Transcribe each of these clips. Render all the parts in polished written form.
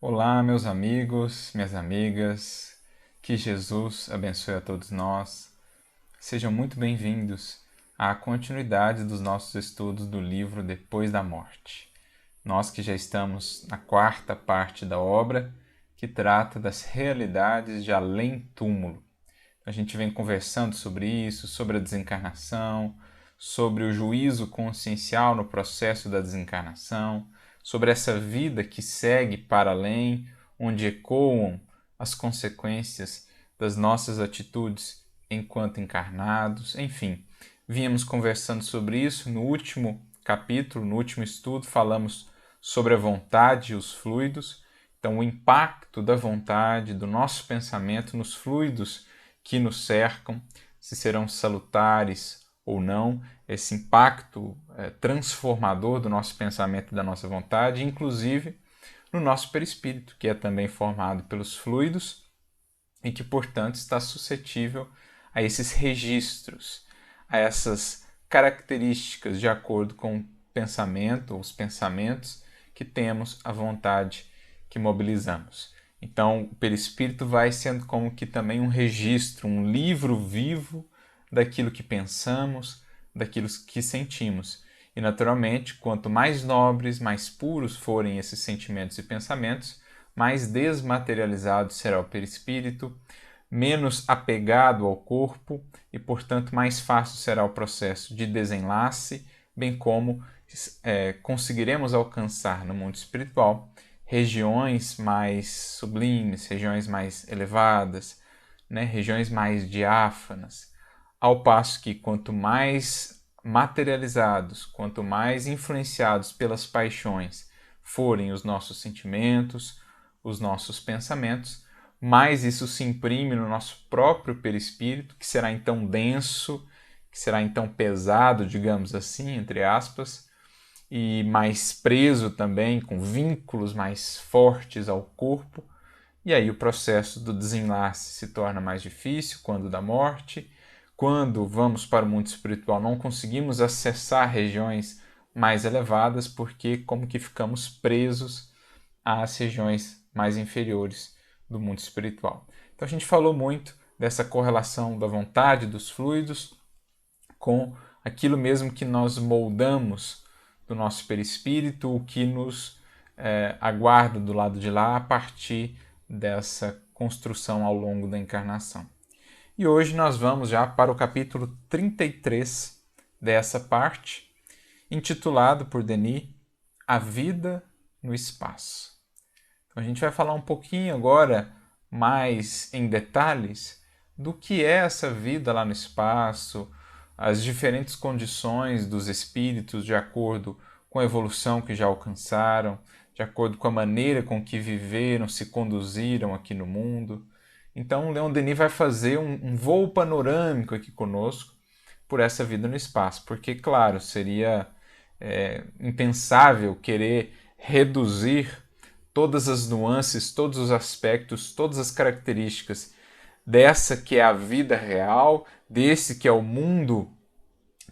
Olá, meus amigos, minhas amigas, que Jesus abençoe a todos nós. Sejam muito bem-vindos à continuidade dos nossos estudos do livro Depois da Morte. Nós que já estamos na quarta parte da obra, que trata das realidades de além-túmulo. A gente vem conversando sobre isso, sobre a desencarnação, sobre o juízo consciencial no processo da desencarnação, sobre essa vida que segue para além, onde ecoam as consequências das nossas atitudes enquanto encarnados, enfim. Vínhamos conversando sobre isso no último capítulo, no último estudo, falamos sobre a vontade e os fluidos. Então, o impacto da vontade, do nosso pensamento nos fluidos que nos cercam, se serão salutares ou não, esse impacto transformador do nosso pensamento e da nossa vontade, inclusive no nosso perispírito, que é também formado pelos fluidos e que, portanto, está suscetível a esses registros, a essas características de acordo com o pensamento, ou os pensamentos que temos, a vontade que mobilizamos. Então, o perispírito vai sendo como que também um registro, um livro vivo daquilo que pensamos, daquilo que sentimos. E, naturalmente, quanto mais nobres, mais puros forem esses sentimentos e pensamentos, mais desmaterializado será o perispírito, menos apegado ao corpo e, portanto, mais fácil será o processo de desenlace, bem como conseguiremos alcançar no mundo espiritual regiões mais sublimes, regiões mais elevadas, né, regiões mais diáfanas, ao passo que quanto mais materializados, quanto mais influenciados pelas paixões forem os nossos sentimentos, os nossos pensamentos, mais isso se imprime no nosso próprio perispírito, que será então denso, que será então pesado, digamos assim, entre aspas, e mais preso também, com vínculos mais fortes ao corpo. E aí o processo do desenlace se torna mais difícil quando da morte. Quando vamos para o mundo espiritual, não conseguimos acessar regiões mais elevadas porque como que ficamos presos às regiões mais inferiores do mundo espiritual. Então a gente falou muito dessa correlação da vontade dos fluidos com aquilo mesmo que nós moldamos do nosso perispírito, o que nos aguarda do lado de lá a partir dessa construção ao longo da encarnação. E hoje nós vamos já para o capítulo 33 dessa parte, intitulado por Denis A Vida no Espaço. Então a gente vai falar um pouquinho agora, mais em detalhes, do que é essa vida lá no espaço, as diferentes condições dos espíritos de acordo com a evolução que já alcançaram, de acordo com a maneira com que viveram, se conduziram aqui no mundo. Então, o Leon Denis vai fazer um voo panorâmico aqui conosco por essa vida no espaço, porque, claro, seria impensável querer reduzir todas as nuances, todos os aspectos, todas as características dessa que é a vida real, desse que é o mundo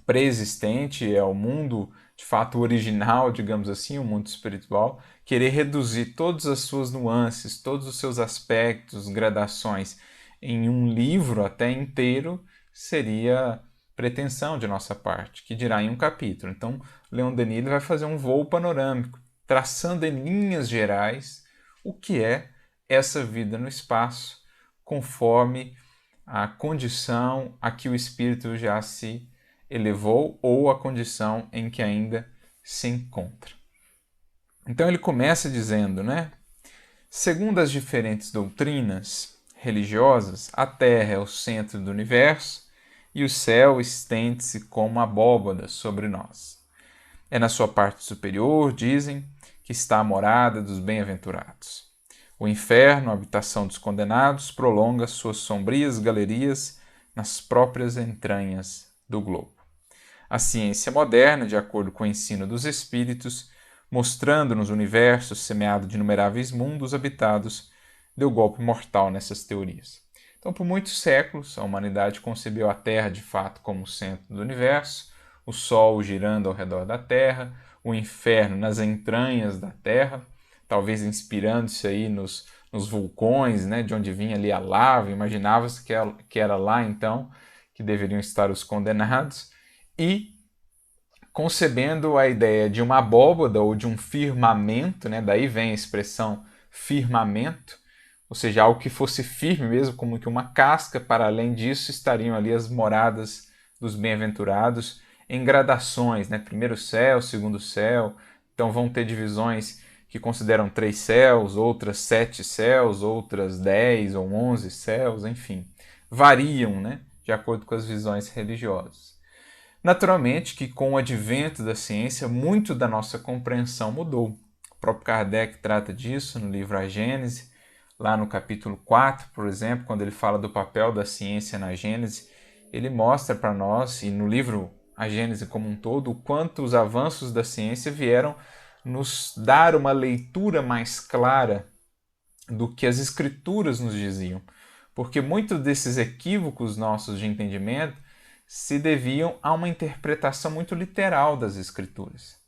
pré-existente, é o mundo de fato original, digamos assim, o mundo espiritual, querer reduzir todas as suas nuances, todos os seus aspectos, gradações em um livro até inteiro seria pretensão de nossa parte, que dirá em um capítulo. Então, Leon Denis vai fazer um voo panorâmico, traçando em linhas gerais o que é essa vida no espaço, conforme a condição a que o espírito já se elevou ou a condição em que ainda se encontra. Então ele começa dizendo, né? Segundo as diferentes doutrinas religiosas, a Terra é o centro do universo e o céu estende-se como abóbada sobre nós. É na sua parte superior, dizem, que está a morada dos bem-aventurados. O inferno, a habitação dos condenados, prolonga suas sombrias galerias nas próprias entranhas do globo. A ciência moderna, de acordo com o ensino dos espíritos, mostrando-nos o universo semeado de inumeráveis mundos habitados, deu golpe mortal nessas teorias. Então, por muitos séculos, a humanidade concebeu a Terra de fato como o centro do universo, o Sol girando ao redor da Terra, o inferno nas entranhas da Terra, talvez inspirando-se aí nos vulcões, né, de onde vinha ali a lava, imaginava-se que era lá então que deveriam estar os condenados, e concebendo a ideia de uma abóbada ou de um firmamento, né, daí vem a expressão firmamento, ou seja, algo que fosse firme mesmo, como que uma casca. Para além disso estariam ali as moradas dos bem-aventurados em gradações, né? Primeiro céu, segundo céu. Então vão ter divisões que consideram 3 céus, outras 7 céus, outras 10 ou 11 céus, enfim. Variam, né? De acordo com as visões religiosas. Naturalmente que com o advento da ciência, muito da nossa compreensão mudou. O próprio Kardec trata disso no livro A Gênese, lá no capítulo 4, por exemplo, quando ele fala do papel da ciência na Gênese, ele mostra para nós, e no livro A Gênese como um todo, o quanto os avanços da ciência vieram nos dar uma leitura mais clara do que as escrituras nos diziam. Porque muitos desses equívocos nossos de entendimento se deviam a uma interpretação muito literal das escrituras.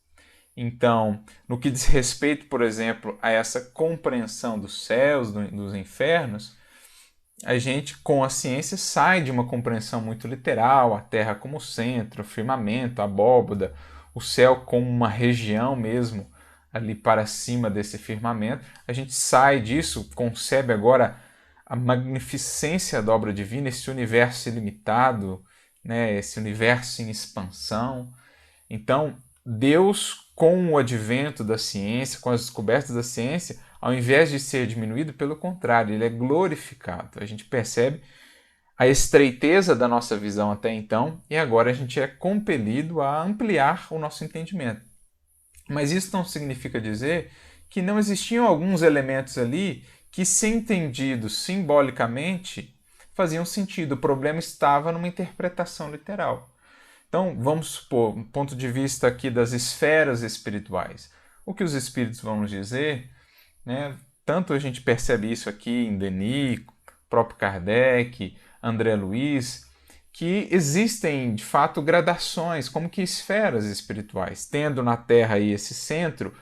Então, no que diz respeito, por exemplo, a essa compreensão dos céus, dos infernos, a gente, com a ciência, sai de uma compreensão muito literal, a Terra como centro, o firmamento, a abóbada, o céu como uma região mesmo, ali para cima desse firmamento. A gente sai disso, concebe agora a magnificência da obra divina, esse universo ilimitado, né, esse universo em expansão. Então, Deus, com o advento da ciência, com as descobertas da ciência, ao invés de ser diminuído, pelo contrário, ele é glorificado. A gente percebe a estreiteza da nossa visão até então e agora a gente é compelido a ampliar o nosso entendimento. Mas isso não significa dizer que não existiam alguns elementos ali que, se entendidos simbolicamente, faziam sentido. O problema estava numa interpretação literal. Então, vamos supor, um ponto de vista aqui das esferas espirituais. O que os espíritos vão nos dizer, né? Tanto a gente percebe isso aqui em Denis, próprio Kardec, André Luiz, que existem de fato gradações, como que esferas espirituais. Tendo na Terra aí esse centro,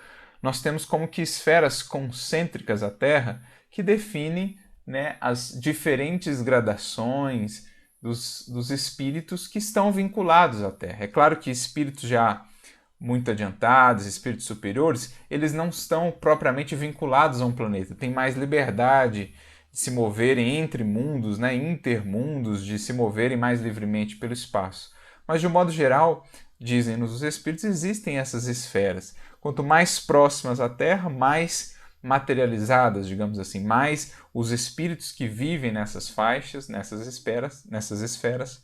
nós temos como que esferas concêntricas à Terra que definem, né, as diferentes gradações dos espíritos que estão vinculados à Terra. É claro que espíritos já muito adiantados, espíritos superiores, eles não estão propriamente vinculados a um planeta, têm mais liberdade de se moverem entre mundos, né, intermundos, de se moverem mais livremente pelo espaço. Mas, de um modo geral, dizem-nos os espíritos, existem essas esferas. Quanto mais próximas à Terra, mais materializadas, digamos assim, mais os espíritos que vivem nessas faixas, nessas esferas,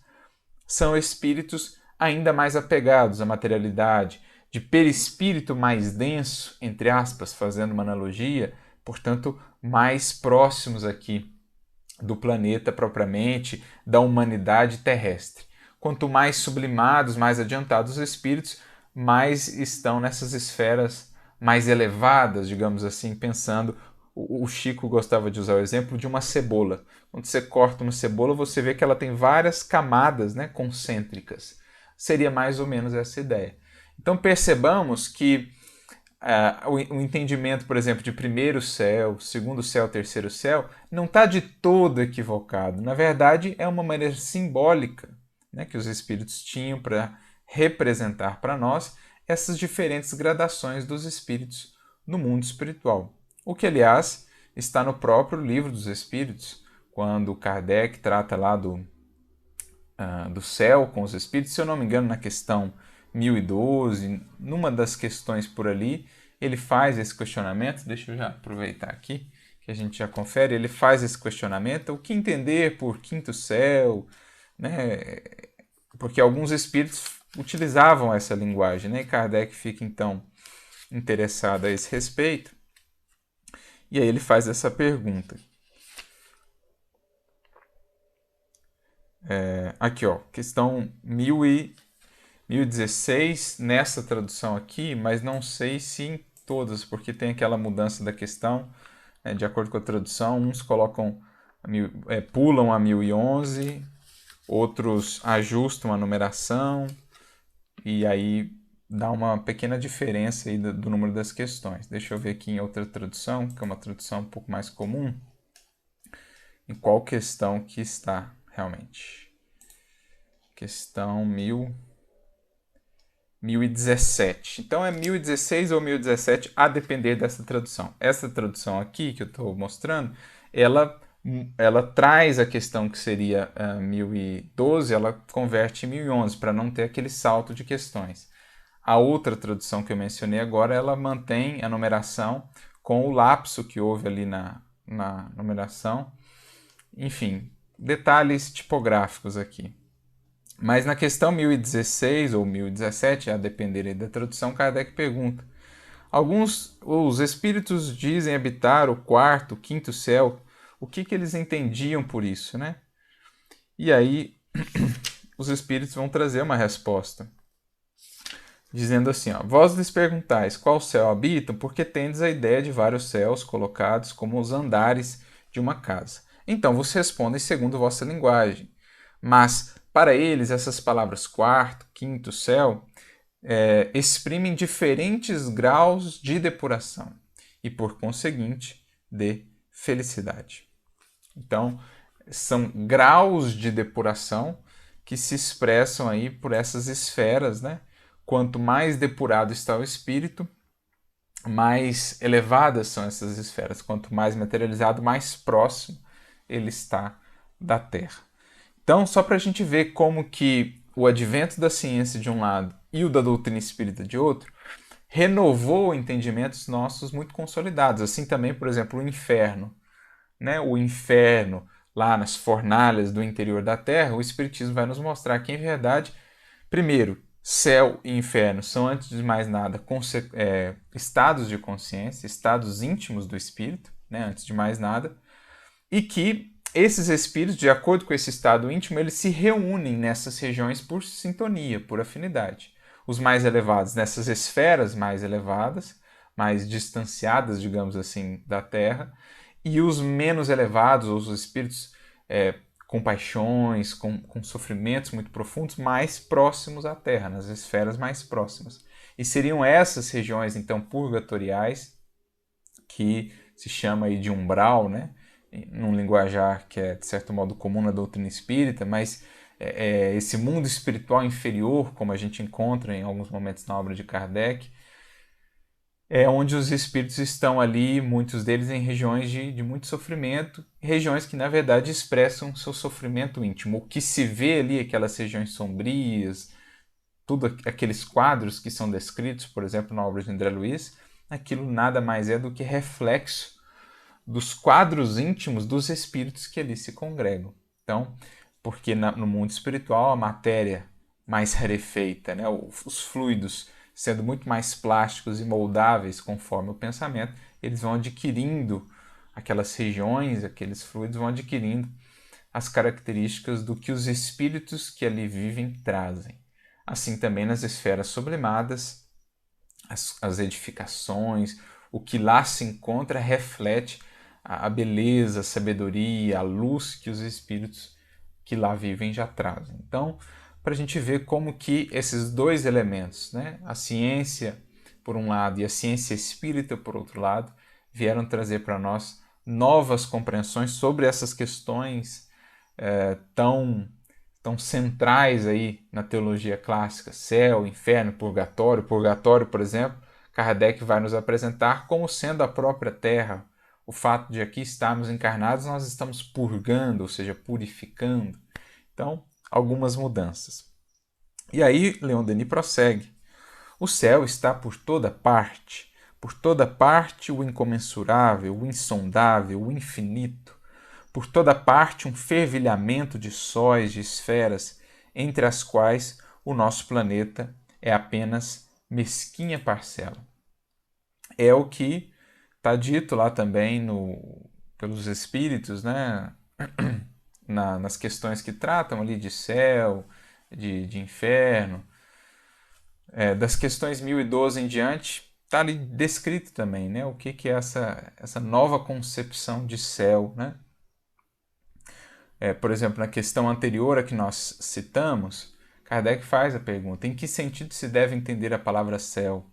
são espíritos ainda mais apegados à materialidade, de perispírito mais denso, entre aspas, fazendo uma analogia, portanto, mais próximos aqui do planeta propriamente, da humanidade terrestre. Quanto mais sublimados, mais adiantados os espíritos, mais estão nessas esferas mais elevadas, digamos assim, pensando. O Chico gostava de usar o exemplo de uma cebola. Quando você corta uma cebola, você vê que ela tem várias camadas, né, concêntricas. Seria mais ou menos essa ideia. Então percebamos que o entendimento, por exemplo, de primeiro céu, segundo céu, terceiro céu, não está de todo equivocado. Na verdade, é uma maneira simbólica, né, que os espíritos tinham para representar para nós essas diferentes gradações dos espíritos no mundo espiritual. O que, aliás, está no próprio Livro dos Espíritos, quando Kardec trata lá do céu com os espíritos. Se eu não me engano, na questão 1012, numa das questões por ali, ele faz esse questionamento. Deixa eu já aproveitar aqui, que a gente já confere. Ele faz esse questionamento: o que entender por quinto céu, né? Porque alguns espíritos utilizavam essa linguagem, né? E Kardec fica então interessado a esse respeito. E aí ele faz essa pergunta. Aqui, ó, questão 1016, nessa tradução aqui, mas não sei se em todas, porque tem aquela mudança da questão, né, de acordo com a tradução. Uns colocam, pulam a 1011, outros ajustam a numeração, e aí dá uma pequena diferença aí do número das questões. Deixa eu ver aqui em outra tradução, que é uma tradução um pouco mais comum, em qual questão que está realmente. Questão 1017. Então é 1016 ou 1017, a depender dessa tradução. Essa tradução aqui que eu estou mostrando, ela traz a questão que seria 1012, ela converte em 1011, para não ter aquele salto de questões. A outra tradução que eu mencionei agora, ela mantém a numeração com o lapso que houve ali na numeração. Enfim, detalhes tipográficos aqui. Mas na questão 1016 ou 1017, a depender da tradução, Kardec pergunta: os espíritos dizem habitar o quarto, o quinto céu. O que eles entendiam por isso, né? E aí os espíritos vão trazer uma resposta, dizendo assim: vós lhes perguntais qual céu habitam, porque tendes a ideia de vários céus colocados como os andares de uma casa. Então vos respondem segundo vossa linguagem. Mas para eles, essas palavras quarto, quinto, céu, exprimem diferentes graus de depuração e, por conseguinte, de felicidade. Então, são graus de depuração que se expressam aí por essas esferas, né? Quanto mais depurado está o espírito, mais elevadas são essas esferas. Quanto mais materializado, mais próximo ele está da Terra. Então, só para a gente ver como que o advento da ciência de um lado e o da doutrina espírita de outro renovou entendimentos nossos muito consolidados. Assim também, por exemplo, o inferno. Né? O inferno, lá nas fornalhas do interior da Terra, o Espiritismo vai nos mostrar que, em verdade, primeiro, céu e inferno são, antes de mais nada, estados de consciência, estados íntimos do espírito, né? Antes de mais nada, e que esses espíritos, de acordo com esse estado íntimo, eles se reúnem nessas regiões por sintonia, por afinidade. Os mais elevados nessas esferas mais elevadas, mais distanciadas, digamos assim, da Terra, e os menos elevados, os espíritos com paixões, com sofrimentos muito profundos, mais próximos à Terra, nas esferas mais próximas. E seriam essas regiões, então, purgatoriais, que se chama aí de umbral, né? Num linguajar que é, de certo modo, comum na doutrina espírita, mas esse mundo espiritual inferior, como a gente encontra em alguns momentos na obra de Kardec, é onde os espíritos estão ali, muitos deles em regiões de muito sofrimento, regiões que, na verdade, expressam seu sofrimento íntimo. O que se vê ali, aquelas regiões sombrias, tudo aqueles quadros que são descritos, por exemplo, na obra de André Luiz, aquilo nada mais é do que reflexo dos quadros íntimos dos espíritos que ali se congregam. Então, porque no mundo espiritual a matéria mais rarefeita, né, os fluidos sendo muito mais plásticos e moldáveis conforme o pensamento, eles vão adquirindo aquelas regiões, aqueles fluidos vão adquirindo as características do que os espíritos que ali vivem trazem. Assim também nas esferas sublimadas, as edificações, o que lá se encontra reflete a beleza, a sabedoria, a luz que os espíritos que lá vivem já trazem. Então, para a gente ver como que esses dois elementos, né, a ciência por um lado e a ciência espírita por outro lado, vieram trazer para nós novas compreensões sobre essas questões tão centrais aí na teologia clássica, céu, inferno, purgatório. Purgatório, por exemplo, Kardec vai nos apresentar como sendo a própria Terra. O fato de aqui estarmos encarnados, nós estamos purgando, ou seja, purificando. Então, algumas mudanças. E aí, Leon Denis prossegue. O céu está por toda parte o incomensurável, o insondável, o infinito, por toda parte um fervilhamento de sóis, de esferas, entre as quais o nosso planeta é apenas mesquinha parcela. É o que está dito lá também pelos espíritos, né? Nas questões que tratam ali de céu, de inferno. Das questões 1012 em diante, está ali descrito também, né? O que é essa nova concepção de céu, né? Por exemplo, na questão anterior a que nós citamos, Kardec faz a pergunta: em que sentido se deve entender a palavra céu?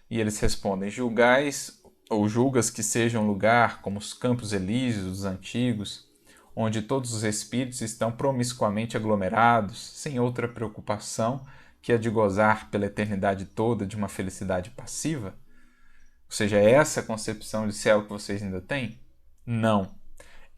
E eles respondem: julgais ou julgas que seja um lugar como os campos elíseos dos antigos, onde todos os espíritos estão promiscuamente aglomerados, sem outra preocupação que a de gozar pela eternidade toda de uma felicidade passiva? Ou seja, é essa concepção de céu que vocês ainda têm? Não.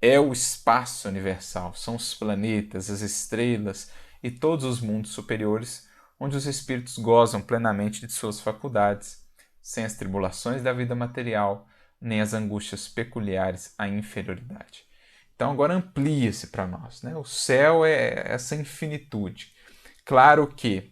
É o espaço universal, são os planetas, as estrelas e todos os mundos superiores, onde os espíritos gozam plenamente de suas faculdades, sem as tribulações da vida material, nem as angústias peculiares à inferioridade. Então agora amplia-se para nós, né? O céu é essa infinitude. Claro que,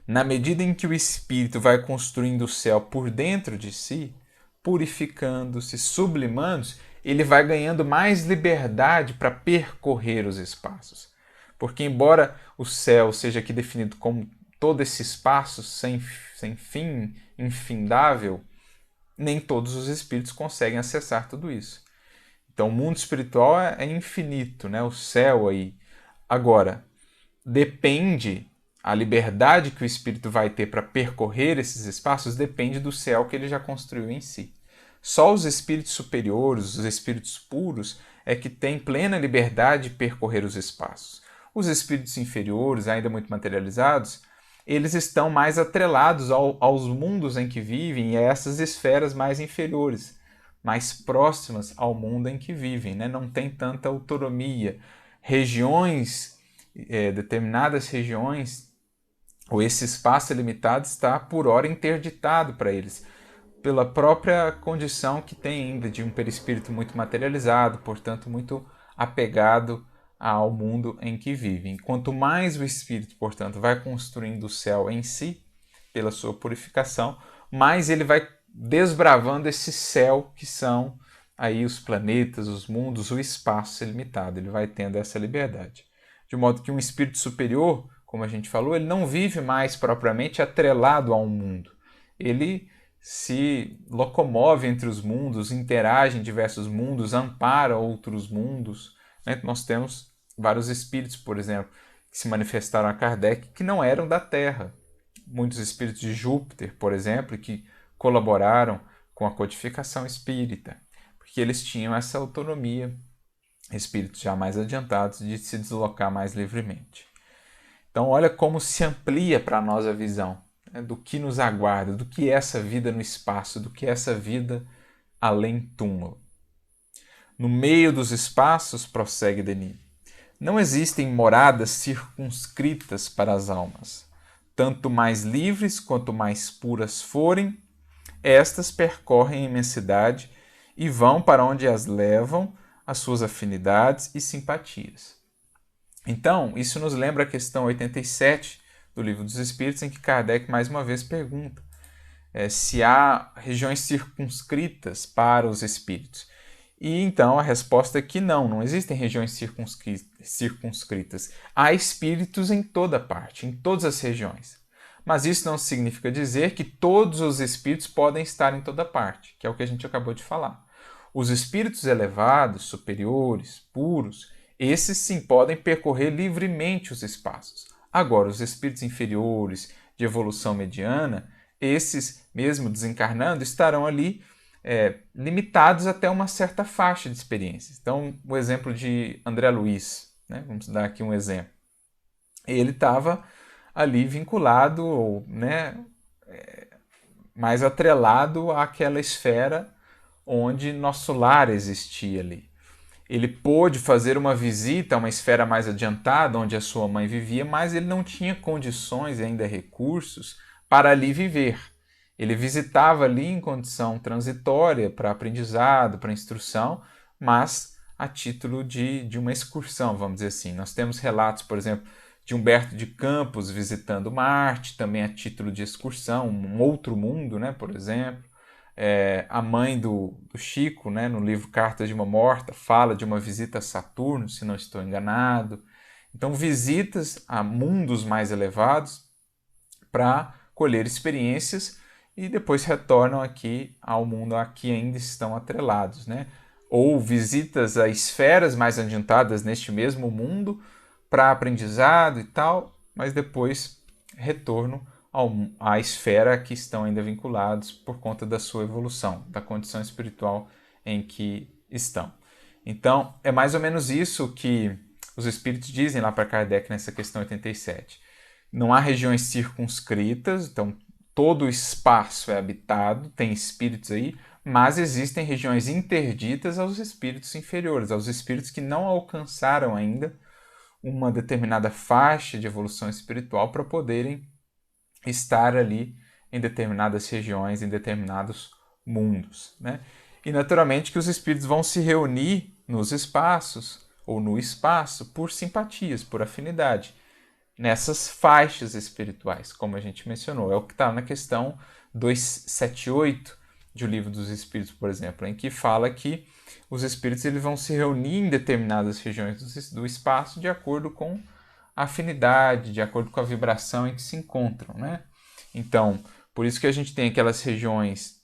na medida em que o espírito vai construindo o céu por dentro de si, purificando-se, sublimando-se, ele vai ganhando mais liberdade para percorrer os espaços. Porque, embora o céu seja aqui definido como todo esse espaço sem fim, infindável, nem todos os espíritos conseguem acessar tudo isso. Então, o mundo espiritual é infinito, né? O céu aí. Agora, depende, a liberdade que o espírito vai ter para percorrer esses espaços depende do céu que ele já construiu em si. Só os espíritos superiores, os espíritos puros, é que têm plena liberdade de percorrer os espaços. Os espíritos inferiores, ainda muito materializados, eles estão mais atrelados aos mundos em que vivem e a essas esferas mais inferiores, mais próximas ao mundo em que vivem, né? Não tem tanta autonomia. Regiões, determinadas regiões, ou esse espaço limitado está por hora interditado para eles, pela própria condição que tem ainda de um perispírito muito materializado, portanto muito apegado ao mundo em que vive. Quanto mais o espírito, portanto, vai construindo o céu em si, pela sua purificação, mais ele vai desbravando esse céu que são aí os planetas, os mundos, o espaço ilimitado. Ele vai tendo essa liberdade. De modo que um espírito superior, como a gente falou, ele não vive mais propriamente atrelado a um mundo. Ele se locomove entre os mundos, interage em diversos mundos, ampara outros mundos. Né? Nós temos vários espíritos, por exemplo, que se manifestaram a Kardec que não eram da Terra. Muitos espíritos de Júpiter, por exemplo, que colaboraram com a codificação espírita, porque eles tinham essa autonomia, espíritos já mais adiantados, de se deslocar mais livremente. Então, olha como se amplia para nós a visão, né, do que nos aguarda, do que é essa vida no espaço, do que é essa vida além túmulo. No meio dos espaços, prossegue Denis, não existem moradas circunscritas para as almas. Tanto mais livres quanto mais puras forem, estas percorrem a imensidade e vão para onde as levam as suas afinidades e simpatias. Então, isso nos lembra a questão 87 do Livro dos Espíritos, em que Kardec mais uma vez pergunta se há regiões circunscritas para os espíritos. E então a resposta é que não existem regiões circunscritas. Há espíritos em toda parte, em todas as regiões. Mas isso não significa dizer que todos os espíritos podem estar em toda parte, que é o que a gente acabou de falar. Os espíritos elevados, superiores, puros, esses sim podem percorrer livremente os espaços. Agora, os espíritos inferiores, de evolução mediana, esses, mesmo desencarnando, estarão ali limitados até uma certa faixa de experiências. Então, o exemplo de André Luiz, né? Vamos dar aqui um exemplo. Ele estava ali vinculado, né, mais atrelado àquela esfera onde nosso lar existia ali. Ele pôde fazer uma visita a uma esfera mais adiantada, onde a sua mãe vivia, mas ele não tinha condições e ainda recursos para ali viver. Ele visitava ali em condição transitória, para aprendizado, para instrução, mas a título de uma excursão, vamos dizer assim. Nós temos relatos, por exemplo, de Humberto de Campos visitando Marte, também a título de excursão, um outro mundo, né, por exemplo. A mãe do Chico, né, no livro Cartas de uma Morta, fala de uma visita a Saturno, se não estou enganado. Então, visitas a mundos mais elevados para colher experiências e depois retornam aqui ao mundo a que ainda estão atrelados, né? Ou visitas a esferas mais adiantadas neste mesmo mundo para aprendizado e tal, mas depois retorno à esfera que estão ainda vinculados por conta da sua evolução, da condição espiritual em que estão. Então, é mais ou menos isso que os espíritos dizem lá para Kardec nessa questão 87. Não há regiões circunscritas, então todo o espaço é habitado, tem espíritos aí, mas existem regiões interditas aos espíritos inferiores, aos espíritos que não alcançaram ainda uma determinada faixa de evolução espiritual para poderem estar ali em determinadas regiões, em determinados mundos, né? E naturalmente que os espíritos vão se reunir nos espaços ou no espaço por simpatias, por afinidade, nessas faixas espirituais, como a gente mencionou. É o que está na questão 278 de O Livro dos Espíritos, por exemplo, em que fala que os espíritos eles vão se reunir em determinadas regiões do espaço de acordo com a afinidade, de acordo com a vibração em que se encontram, né? Então, por isso que a gente tem aquelas regiões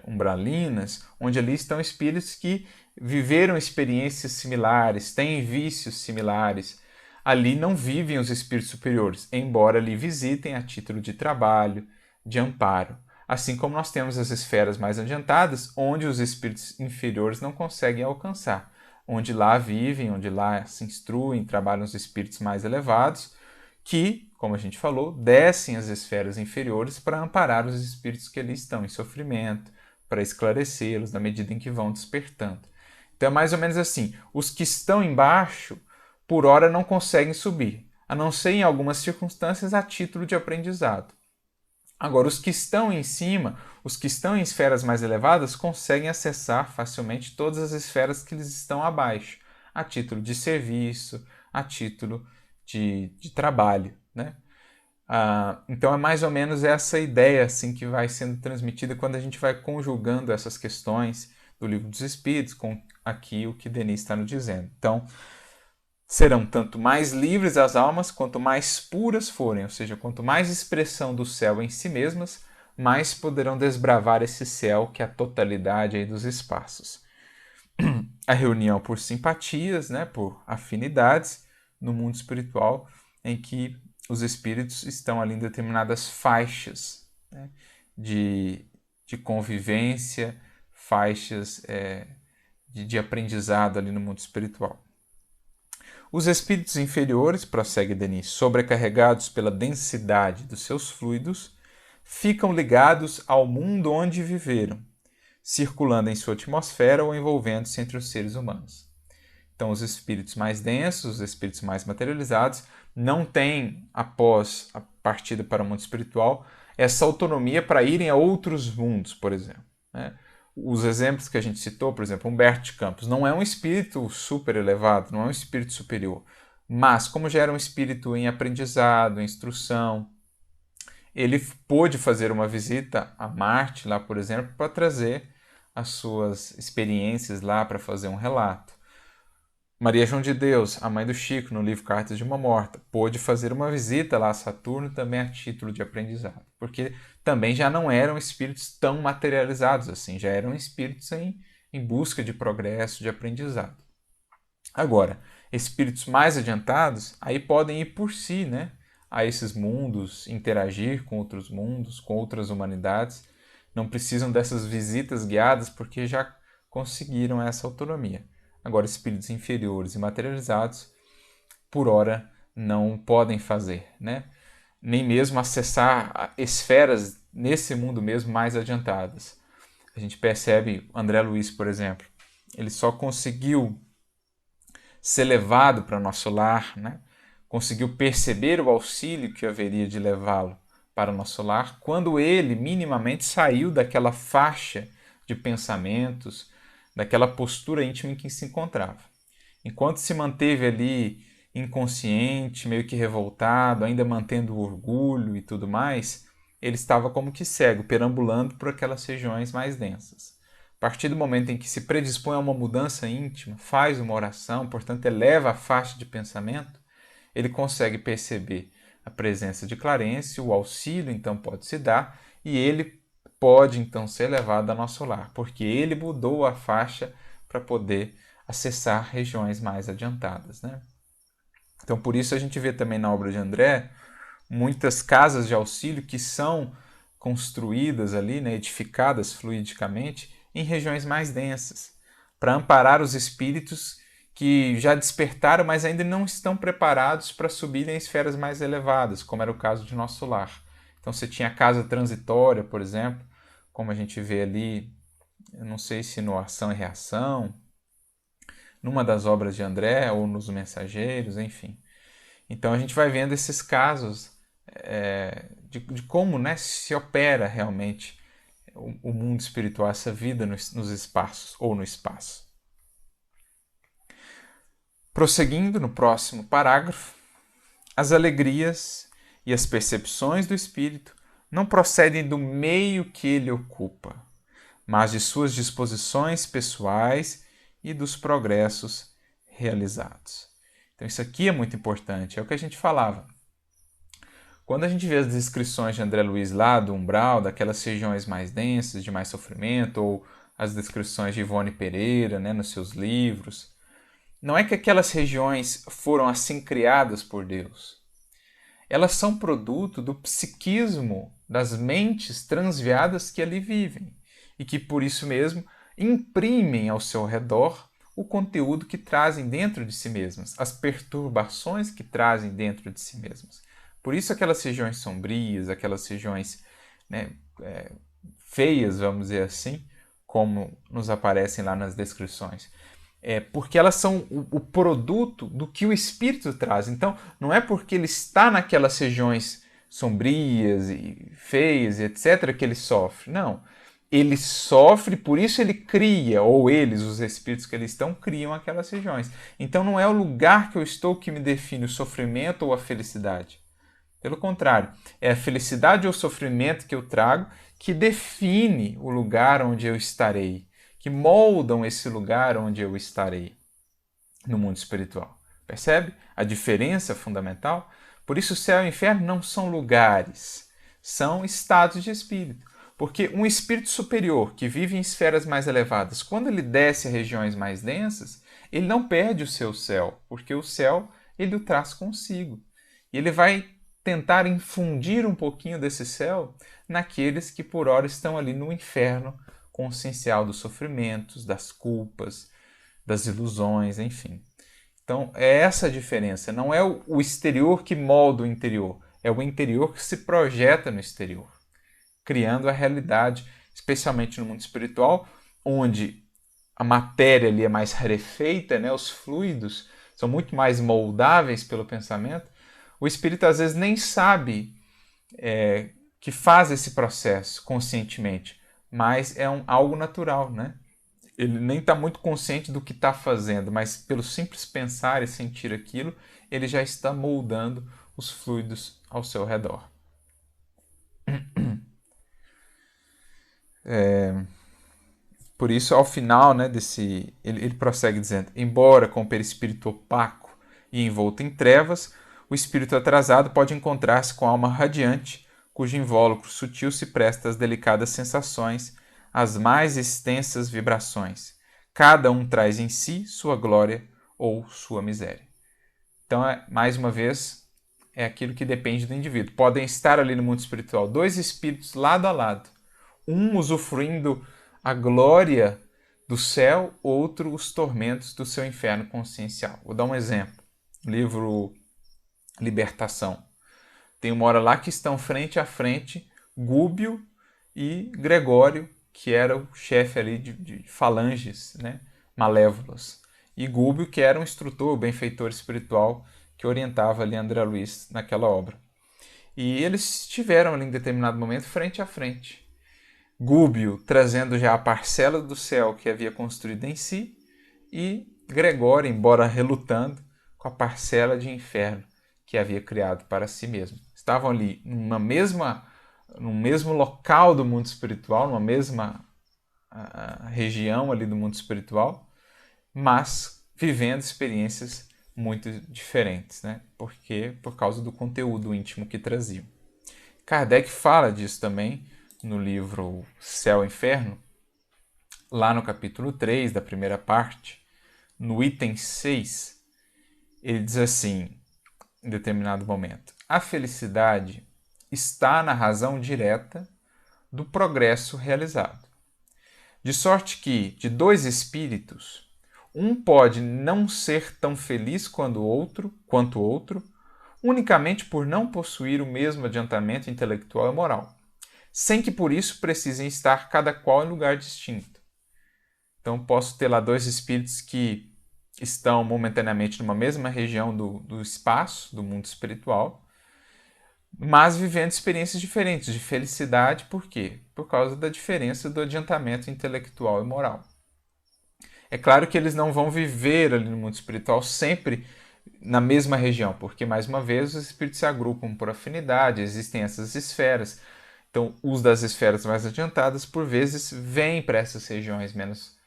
umbralinas, onde ali estão espíritos que viveram experiências similares, têm vícios similares. Ali não vivem os espíritos superiores, embora ali visitem a título de trabalho, de amparo. Assim como nós temos as esferas mais adiantadas, onde os espíritos inferiores não conseguem alcançar, onde lá vivem, onde lá se instruem, trabalham os espíritos mais elevados, que, como a gente falou, descem as esferas inferiores para amparar os espíritos que ali estão em sofrimento, para esclarecê-los na medida em que vão despertando. Então é mais ou menos assim, os que estão embaixo, por hora não conseguem subir, a não ser em algumas circunstâncias a título de aprendizado. Agora, os que estão em cima, os que estão em esferas mais elevadas, conseguem acessar facilmente todas as esferas que eles estão abaixo, a título de serviço, a título de trabalho, né? Então é mais ou menos essa ideia assim, que vai sendo transmitida quando a gente vai conjugando essas questões do Livro dos Espíritos com aqui o que Denis está nos dizendo. Então, serão tanto mais livres as almas, quanto mais puras forem, ou seja, quanto mais expressão do céu em si mesmas, mais poderão desbravar esse céu que é a totalidade aí dos espaços. A reunião por simpatias, né, por afinidades no mundo espiritual, em que os espíritos estão ali em determinadas faixas, né, de convivência, faixas de aprendizado ali no mundo espiritual. Os espíritos inferiores, prossegue Denis, sobrecarregados pela densidade dos seus fluidos, ficam ligados ao mundo onde viveram, circulando em sua atmosfera ou envolvendo-se entre os seres humanos. Então, os espíritos mais densos, os espíritos mais materializados, não têm, após a partida para o mundo espiritual, essa autonomia para irem a outros mundos, por exemplo, né? Os exemplos que a gente citou, por exemplo, Humberto de Campos, não é um espírito super elevado, não é um espírito superior, mas como já era um espírito em aprendizado, em instrução, ele pôde fazer uma visita a Marte, lá, por exemplo, para trazer as suas experiências lá, para fazer um relato. Maria João de Deus, a mãe do Chico, no livro Cartas de uma Morta, pôde fazer uma visita lá a Saturno também a título de aprendizado, porque também já não eram espíritos tão materializados assim, já eram espíritos em busca de progresso, de aprendizado. Agora, espíritos mais adiantados, aí podem ir por si, né, a esses mundos, interagir com outros mundos, com outras humanidades, não precisam dessas visitas guiadas porque já conseguiram essa autonomia. Agora, espíritos inferiores e materializados, por hora, não podem fazer, né? Nem mesmo acessar esferas nesse mundo mesmo mais adiantadas. A gente percebe André Luiz, por exemplo, ele só conseguiu ser levado para nosso lar, né? Conseguiu perceber o auxílio que haveria de levá-lo para o nosso lar quando ele minimamente saiu daquela faixa de pensamentos, daquela postura íntima em que se encontrava. Enquanto se manteve ali inconsciente, meio que revoltado, ainda mantendo o orgulho e tudo mais, ele estava como que cego, perambulando por aquelas regiões mais densas. A partir do momento em que se predispõe a uma mudança íntima, faz uma oração, portanto eleva a faixa de pensamento, ele consegue perceber a presença de Clarence, o auxílio então pode se dar e ele pode então ser levado ao nosso lar, porque ele mudou a faixa para poder acessar regiões mais adiantadas, né? Então, por isso a gente vê também na obra de André muitas casas de auxílio que são construídas ali, né, edificadas fluidicamente em regiões mais densas, para amparar os espíritos que já despertaram, mas ainda não estão preparados para subirem em esferas mais elevadas, como era o caso de nosso lar. Então você tinha a casa transitória, por exemplo, como a gente vê ali, eu não sei se no Ação e Reação, numa das obras de André ou nos Mensageiros, enfim. Então a gente vai vendo esses casos de como, né, se opera realmente o mundo espiritual, essa vida nos espaços ou no espaço. Prosseguindo no próximo parágrafo, as alegrias e as percepções do espírito não procedem do meio que ele ocupa, mas de suas disposições pessoais e dos progressos realizados. Então isso aqui é muito importante, é o que a gente falava. Quando a gente vê as descrições de André Luiz lá do umbral, daquelas regiões mais densas, de mais sofrimento, ou as descrições de Ivone Pereira, né, nos seus livros, não é que aquelas regiões foram assim criadas por Deus. Elas são produto do psiquismo das mentes transviadas que ali vivem e que, por isso mesmo, imprimem ao seu redor o conteúdo que trazem dentro de si mesmas, as perturbações que trazem dentro de si mesmas. Por isso aquelas regiões sombrias, aquelas regiões, né, feias, vamos dizer assim, como nos aparecem lá nas descrições. Porque elas são o produto do que o espírito traz. Então, não é porque ele está naquelas regiões sombrias e feias e etc. que ele sofre. Não. Ele sofre, por isso ele cria, ou eles, os espíritos que ali estão, criam aquelas regiões. Então não é o lugar que eu estou que me define o sofrimento ou a felicidade. Pelo contrário, é a felicidade ou sofrimento que eu trago que define o lugar onde eu estarei, que moldam esse lugar onde eu estarei no mundo espiritual. Percebe a diferença fundamental? Por isso, o céu e o inferno não são lugares, são estados de espírito. Porque um espírito superior que vive em esferas mais elevadas, quando ele desce a regiões mais densas, ele não perde o seu céu, porque o céu ele o traz consigo. E ele vai tentar infundir um pouquinho desse céu naqueles que por hora estão ali no inferno consciencial dos sofrimentos, das culpas, das ilusões, enfim. Então é essa a diferença. Não é o exterior que molda o interior, é o interior que se projeta no exterior, criando a realidade, especialmente no mundo espiritual, onde a matéria ali é mais rarefeita, né? Os fluidos são muito mais moldáveis pelo pensamento. O espírito às vezes nem sabe que faz esse processo conscientemente, mas é algo natural, né? Ele nem está muito consciente do que está fazendo, mas pelo simples pensar e sentir aquilo, ele já está moldando os fluidos ao seu redor. Por isso, ao final, né, ele prossegue dizendo: embora com o perispírito opaco e envolto em trevas, o espírito atrasado pode encontrar-se com a alma radiante, cujo invólucro sutil se presta às delicadas sensações, às mais extensas vibrações. Cada um traz em si sua glória ou sua miséria. Então, mais uma vez, é aquilo que depende do indivíduo. Podem estar ali no mundo espiritual dois espíritos lado a lado, um usufruindo a glória do céu, outro os tormentos do seu inferno consciencial. Vou dar um exemplo. Livro Libertação. Tem uma hora lá que estão frente a frente Gúbio e Gregório, que era o chefe ali de falanges, né, malévolas. E Gúbio, que era um instrutor, benfeitor espiritual, que orientava ali André Luiz naquela obra. E eles estiveram ali em determinado momento frente a frente. Gúbio trazendo já a parcela do céu que havia construído em si, e Gregório, embora relutando, com a parcela de inferno que havia criado para si mesmo. Estavam ali num mesmo local do mundo espiritual, numa mesma região ali do mundo espiritual, mas vivendo experiências muito diferentes, né? Por causa do conteúdo íntimo que traziam. Kardec fala disso também no livro Céu e Inferno, lá no capítulo 3 da primeira parte, no item 6, ele diz assim: em determinado momento. A felicidade está na razão direta do progresso realizado. De sorte que, de dois espíritos, um pode não ser tão feliz quanto o outro, unicamente por não possuir o mesmo adiantamento intelectual e moral, sem que por isso precisem estar cada qual em lugar distinto. Então, posso ter lá dois espíritos que estão momentaneamente numa mesma região do espaço, do mundo espiritual, mas vivendo experiências diferentes de felicidade. Por quê? Por causa da diferença do adiantamento intelectual e moral. É claro que eles não vão viver ali no mundo espiritual sempre na mesma região, porque, mais uma vez, os espíritos se agrupam por afinidade, existem essas esferas. Então, os das esferas mais adiantadas, por vezes, vêm para essas regiões menos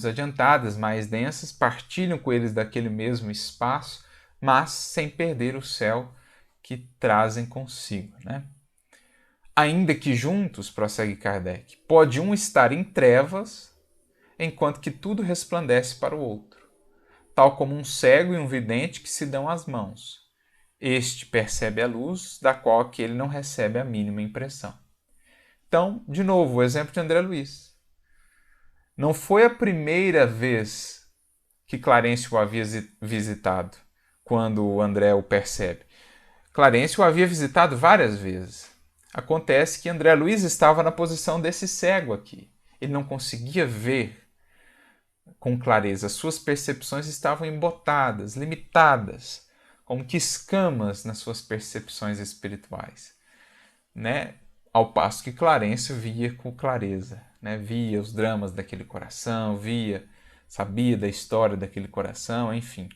adiantadas, mais densas, partilham com eles daquele mesmo espaço, mas sem perder o céu que trazem consigo, né? Ainda que juntos, prossegue Kardec, pode um estar em trevas, enquanto que tudo resplandece para o outro, tal como um cego e um vidente que se dão as mãos. Este percebe a luz, da qual aquele não recebe a mínima impressão. Então, de novo, o exemplo de André Luiz. Não foi a primeira vez que Clarencio o havia visitado, quando o André o percebe. Clarencio o havia visitado várias vezes. Acontece que André Luiz estava na posição desse cego aqui. Ele não conseguia ver com clareza. Suas percepções estavam embotadas, limitadas, como que escamas nas suas percepções espirituais, né? Ao passo que Clarencio via com clareza, né? Via os dramas daquele coração, sabia da história daquele coração, enfim.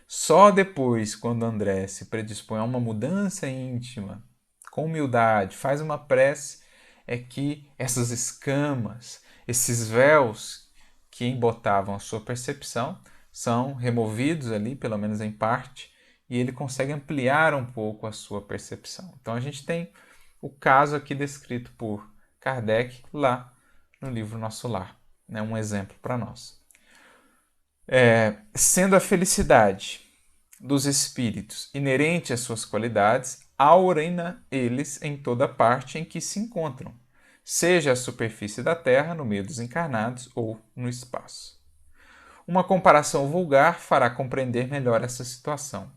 Só depois, quando André se predispõe a uma mudança íntima, com humildade, faz uma prece, é que essas escamas, esses véus que embotavam a sua percepção, são removidos ali, pelo menos em parte, e ele consegue ampliar um pouco a sua percepção. Então a gente tem o caso aqui descrito por Kardec lá no livro Nosso Lar, né? Um exemplo para nós. Sendo a felicidade dos espíritos inerente às suas qualidades, aurem-na eles em toda parte em que se encontram, seja a superfície da Terra, no meio dos encarnados ou no espaço. Uma comparação vulgar fará compreender melhor essa situação.